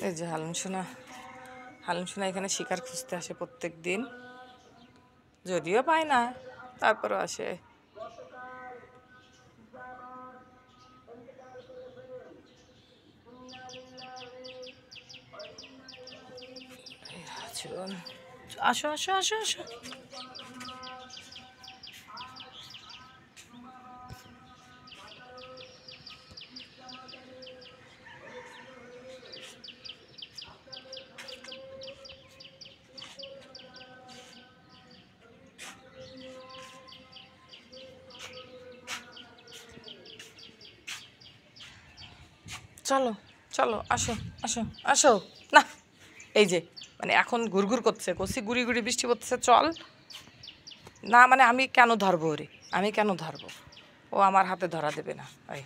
এই যে হালিম সোনা এখানে শিকার খুঁজতে আসে প্রত্যেক দিন, যদিও পায় না তারপরও আসে। আসো আসো আসো আসো। চলো চলো আসো আসো আসো। না এই যে মানে এখন ঘুরঘুর করছে, কষি গুড়ি গুড়ি বৃষ্টি পড়তেছে, চল না মানে আমি কেন ধরবো রে, আমি কেন ধরবো, ও আমার হাতে ধরা দেবে না। আয়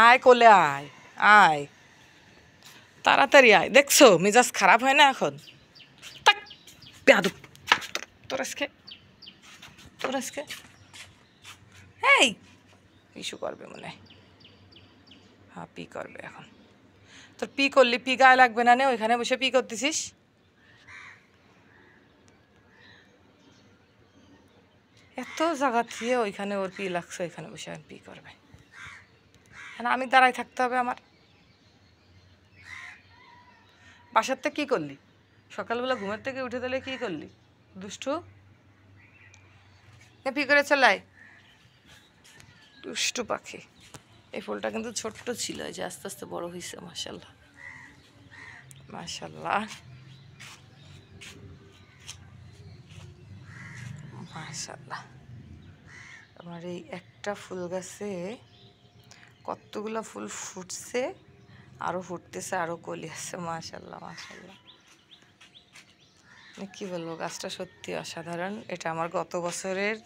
আয় কোলে আয়, আয় তাড়াতাড়ি আয়। দেখছো মেজাজ খারাপ হয় না এখন? তাক বেয়াদব, তোর আজকে এই ইস্যু করবে মনে হয়। হ্যাঁ পি করবে এখন। তোর পি করলি পি গায়ে লাগবে না নে, ওইখানে বসে পি করতেছিস। এত জায়গা দিয়ে ওইখানে ওর পি লাগছে, ওইখানে বসে আমি পি করবে। হ্যাঁ আমি দাঁড়াই থাকতে হবে আমার। বাসার থেকে কী করলি সকালবেলা ঘুমের থেকে উঠে দিলে কী করলি দুষ্টু? পি করে চলাই দুষ্টু পাখি। এই ফুলটা কিন্তু ছোট্ট ছিল, এই যে আস্তে আস্তে বড় হয়েছে। মাশাল্লাহ মাশাল্লাহ মাশাল্লাহ। আমার এই একটা ফুল গাছে কতগুলো ফুল ফুটছে, আরও ফুটতেছে, আরও কলি আছে। মাশাল্লাহ মাশাল্লাহ, কী বলবো, গাছটা সত্যি অসাধারণ। এটা আমার গত বছরের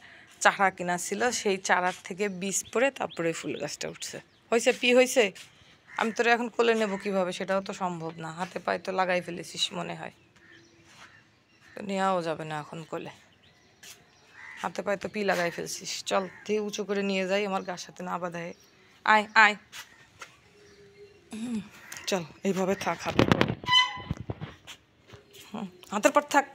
চারা কিনা ছিল, সেই চারার থেকে বীজ পড়ে তারপরে ফুল গাছটা উঠছে। হয়েছে পি হয়েছে। আমি তোরা এখন কোলে নেবো কীভাবে, সেটাও তো সম্ভব না। হাতে পায়ে তো লাগাই ফেলেছিস মনে হয়, নেওয়াও যাবে না এখন কোলে। হাতে পায়ে তো পি লাগাই ফেলছিস। চল দিয়ে উঁচু করে নিয়ে যাই, আমার গাছ সাথে না বাঁধায়। আয় আয় চল এইভাবে থাক, হাতের পর থাক।